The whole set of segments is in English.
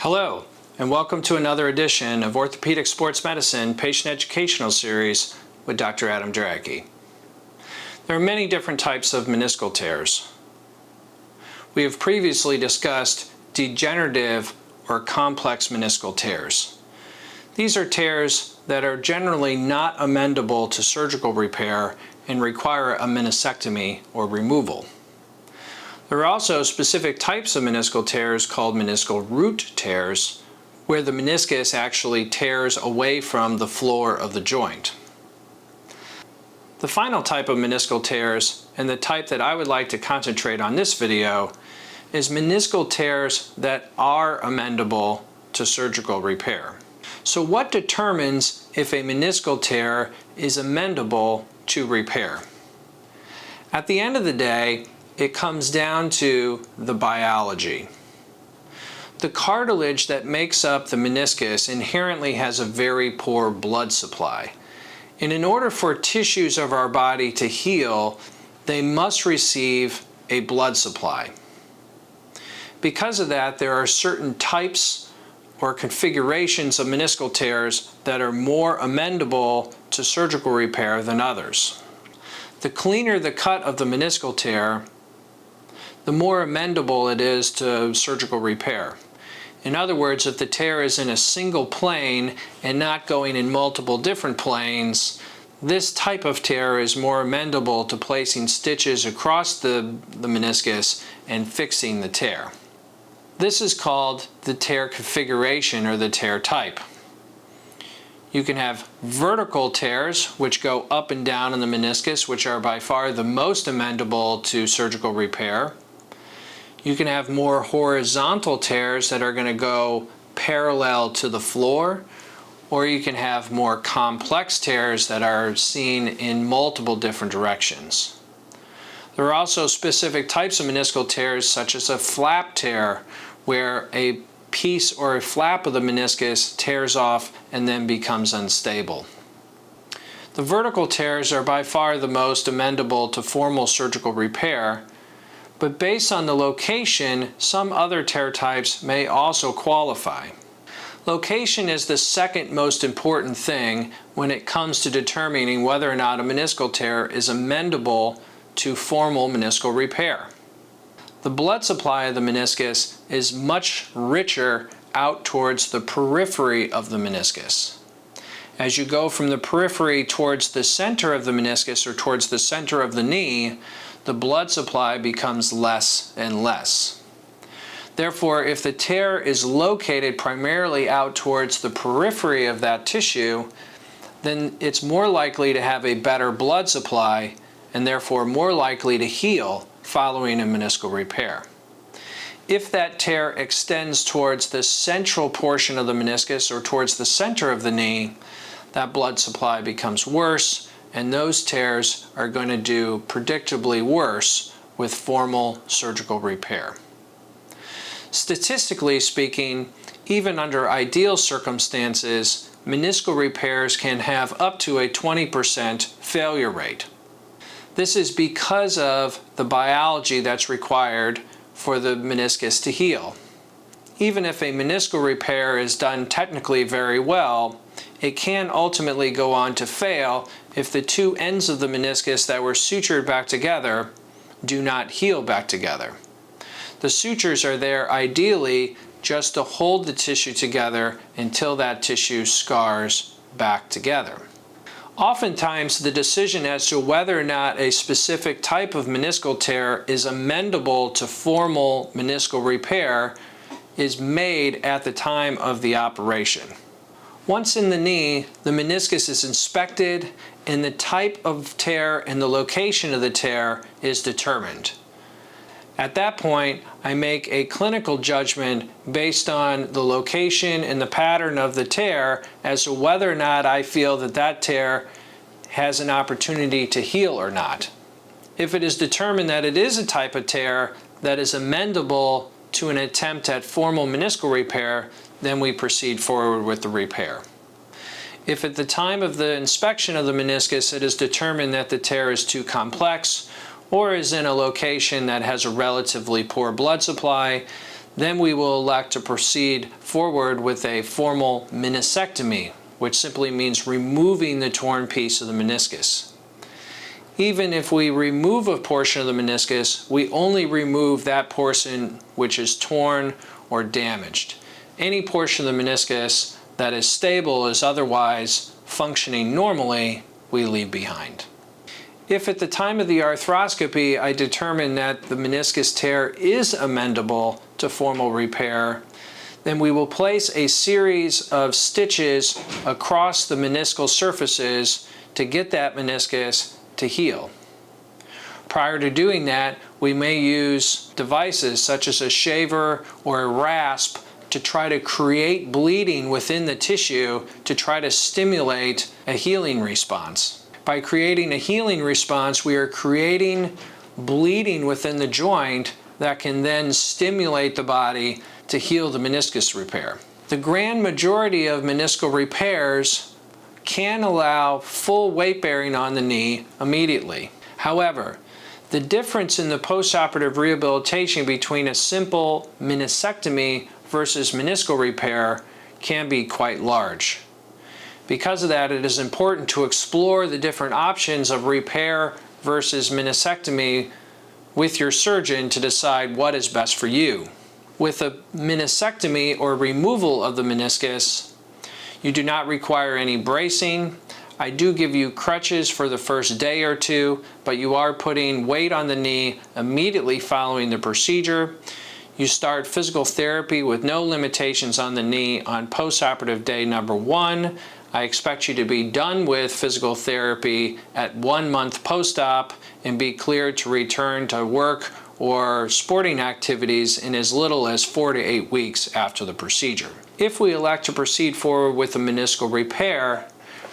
Hello, and welcome to another edition of Orthopedic Sports Medicine Patient Educational Series with Dr. Adam Derhake. There are many different types of meniscal tears. We have previously discussed degenerative or complex meniscal tears. These are tears that are generally not amendable to surgical repair and require a meniscectomy or removal. There are also specific types of meniscal tears called meniscal root tears, where the meniscus actually tears away from the floor of the joint. The final type of meniscal tears, and the type that I would like to concentrate on this video, is meniscal tears that are amendable to surgical repair. So what determines if a meniscal tear is amendable to repair? At the end of the day, it comes down to the biology. The cartilage that makes up the meniscus inherently has a very poor blood supply. And in order for tissues of our body to heal, they must receive a blood supply. Because of that, there are certain types or configurations of meniscal tears that are more amendable to surgical repair than others. The cleaner the cut of the meniscal tear, the more amendable it is to surgical repair. In other words, if the tear is in a single plane and not going in multiple different planes, this type of tear is more amendable to placing stitches across the meniscus and fixing the tear. This is called the tear configuration or the tear type. You can have vertical tears, which go up and down in the meniscus, which are by far the most amendable to surgical repair. You can have more horizontal tears that are going to go parallel to the floor, or you can have more complex tears that are seen in multiple different directions. There are also specific types of meniscal tears, such as a flap tear, where a piece or a flap of the meniscus tears off and then becomes unstable. The vertical tears are by far the most amendable to formal surgical repair, but based on the location, some other tear types may also qualify. Location is the second most important thing when it comes to determining whether or not a meniscal tear is amendable to formal meniscal repair. The blood supply of the meniscus is much richer out towards the periphery of the meniscus. As you go from the periphery towards the center of the meniscus or towards the center of the knee, the blood supply becomes less and less. Therefore, if the tear is located primarily out towards the periphery of that tissue, then it's more likely to have a better blood supply and therefore more likely to heal following a meniscal repair. If that tear extends towards the central portion of the meniscus or towards the center of the knee, that blood supply becomes worse, and those tears are going to do predictably worse with formal surgical repair. Statistically speaking, even under ideal circumstances, meniscal repairs can have up to a 20% failure rate. This is because of the biology that's required for the meniscus to heal. Even if a meniscal repair is done technically very well, it can ultimately go on to fail if the two ends of the meniscus that were sutured back together do not heal back together. The sutures are there ideally just to hold the tissue together until that tissue scars back together. Oftentimes, the decision as to whether or not a specific type of meniscal tear is amendable to formal meniscal repair is made at the time of the operation. Once in the knee, the meniscus is inspected and the type of tear and the location of the tear is determined. At that point, I make a clinical judgment based on the location and the pattern of the tear as to whether or not I feel that that tear has an opportunity to heal or not. If it is determined that it is a type of tear that is amendable to an attempt at formal meniscal repair, then we proceed forward with the repair. If at the time of the inspection of the meniscus it is determined that the tear is too complex or is in a location that has a relatively poor blood supply, Then we will elect to proceed forward with a formal meniscectomy, which simply means removing the torn piece of the meniscus. Even if we remove a portion of the meniscus, we only remove that portion which is torn or damaged. Any portion of the meniscus that is stable, is otherwise functioning normally, we leave behind. If at the time of the arthroscopy I determine that the meniscus tear is amendable to formal repair, then we will place a series of stitches across the meniscal surfaces to get that meniscus to heal. Prior to doing that, we may use devices such as a shaver or a rasp to try to create bleeding within the tissue to try to stimulate a healing response. By creating a healing response, we are creating bleeding within the joint that can then stimulate the body to heal the meniscus repair. The grand majority of meniscal repairs can allow full weight bearing on the knee immediately. However, the difference in the postoperative rehabilitation between a simple meniscectomy versus meniscal repair can be quite large. Because of that, it is important to explore the different options of repair versus meniscectomy with your surgeon to decide what is best for you. With a meniscectomy or removal of the meniscus, you do not require any bracing. I do give you crutches for the first day or two, but you are putting weight on the knee immediately following the procedure. You start physical therapy with no limitations on the knee on postoperative day number 1. I expect you to be done with physical therapy at 1 month post-op and be cleared to return to work or sporting activities in as little as 4 to 8 weeks after the procedure. If we elect to proceed forward with a meniscal repair,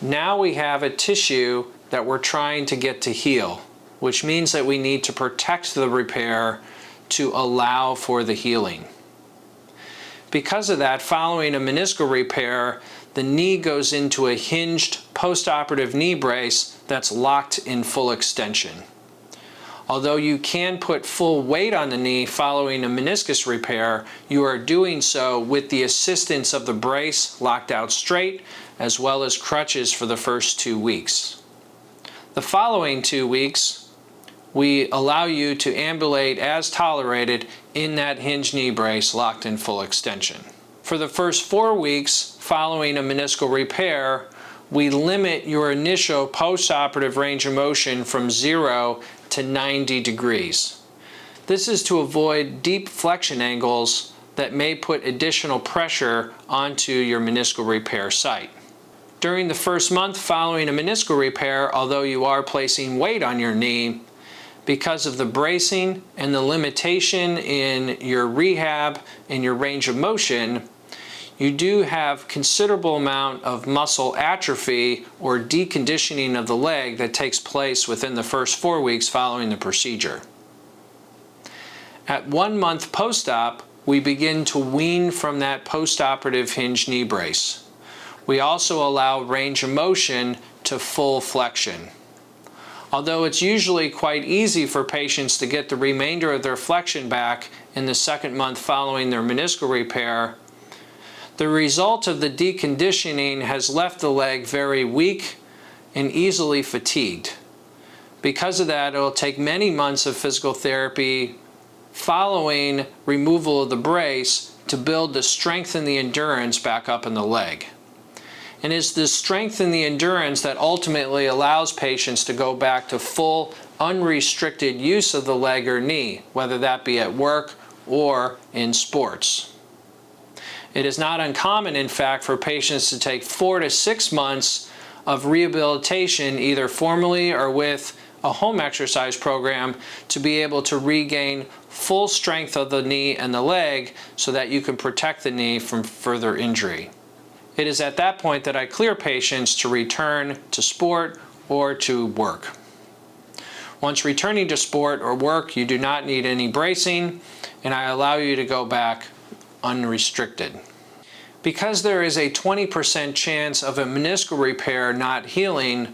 now we have a tissue that we're trying to get to heal, which means that we need to protect the repair to allow for the healing. Because of that, following a meniscal repair, the knee goes into a hinged postoperative knee brace that's locked in full extension. Although you can put full weight on the knee following a meniscus repair, you are doing so with the assistance of the brace locked out straight, as well as crutches for the first 2 weeks. The following 2 weeks, we allow you to ambulate as tolerated in that hinged knee brace locked in full extension. For the first 4 weeks following a meniscal repair, we limit your initial postoperative range of motion from 0 to 90 degrees. This is to avoid deep flexion angles that may put additional pressure onto your meniscal repair site. During the first month following a meniscal repair, although you are placing weight on your knee, because of the bracing and the limitation in your rehab and your range of motion, you do have considerable amount of muscle atrophy or deconditioning of the leg that takes place within the first 4 weeks following the procedure. At 1 month post-op, we begin to wean from that postoperative hinged knee brace. We also allow range of motion to full flexion. Although it's usually quite easy for patients to get the remainder of their flexion back in the 2nd month following their meniscal repair, the result of the deconditioning has left the leg very weak and easily fatigued. Because of that, it will take many months of physical therapy following removal of the brace to build the strength and the endurance back up in the leg. And it's the strength and the endurance that ultimately allows patients to go back to full, unrestricted use of the leg or knee, whether that be at work or in sports. It is not uncommon, in fact, for patients to take 4 to 6 months of rehabilitation, either formally or with a home exercise program, to be able to regain full strength of the knee and the leg so that you can protect the knee from further injury. It is at that point that I clear patients to return to sport or to work. Once returning to sport or work, you do not need any bracing, and I allow you to go back unrestricted. Because there is a 20% chance of a meniscal repair not healing,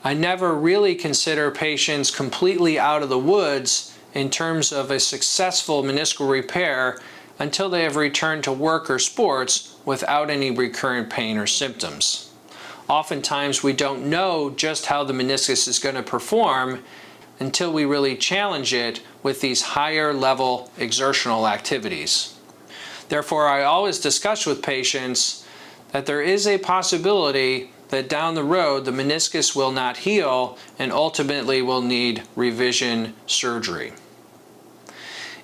I never really consider patients completely out of the woods in terms of a successful meniscal repair until they have returned to work or sports without any recurrent pain or symptoms. Oftentimes we don't know just how the meniscus is going to perform until we really challenge it with these higher level exertional activities. Therefore, I always discuss with patients that there is a possibility that down the road the meniscus will not heal and ultimately will need revision surgery.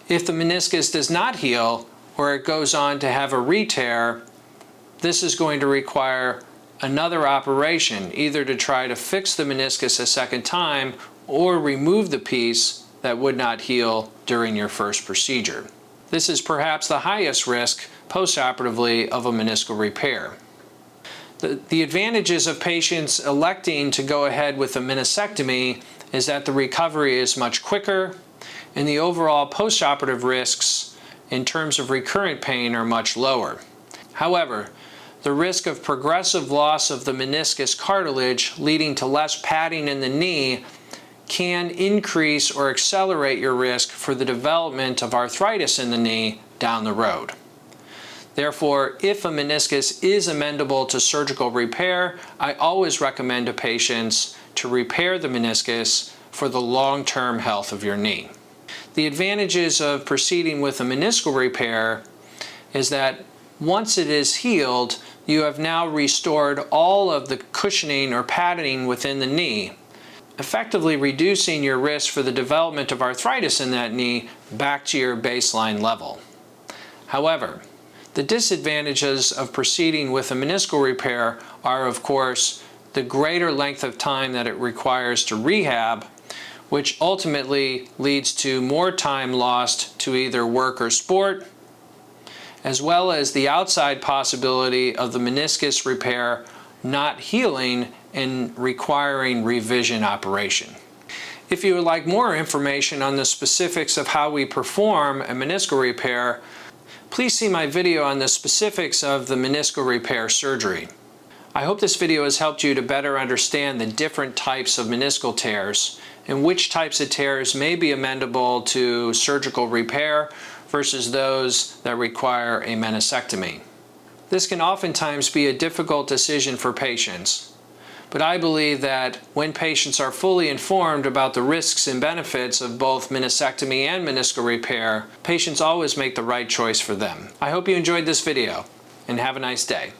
If the meniscus does not heal or it goes on to have a re-tear, this is going to require another operation, either to try to fix the meniscus a second time or remove the piece that would not heal during your first procedure. This is perhaps the highest risk postoperatively of a meniscal repair. The advantages of patients electing to go ahead with a meniscectomy is that the recovery is much quicker and the overall postoperative risks in terms of recurrent pain are much lower. However, the risk of progressive loss of the meniscus cartilage leading to less padding in the knee can increase or accelerate your risk for the development of arthritis in the knee down the road. Therefore, if a meniscus is amendable to surgical repair, I always recommend to patients to repair the meniscus for the long-term health of your knee. The advantages of proceeding with a meniscal repair is that once it is healed, you have now restored all of the cushioning or padding within the knee, effectively reducing your risk for the development of arthritis in that knee back to your baseline level. However, the disadvantages of proceeding with a meniscal repair are, of course, the greater length of time that it requires to rehab, which ultimately leads to more time lost to either work or sport, as well as the outside possibility of the meniscus repair not healing and requiring revision operation. If you would like more information on the specifics of how we perform a meniscal repair, please see my video on the specifics of the meniscal repair surgery. I hope this video has helped you to better understand the different types of meniscal tears and which types of tears may be amendable to surgical repair versus those that require a meniscectomy. This can oftentimes be a difficult decision for patients, but I believe that when patients are fully informed about the risks and benefits of both meniscectomy and meniscal repair, patients always make the right choice for them. I hope you enjoyed this video and have a nice day.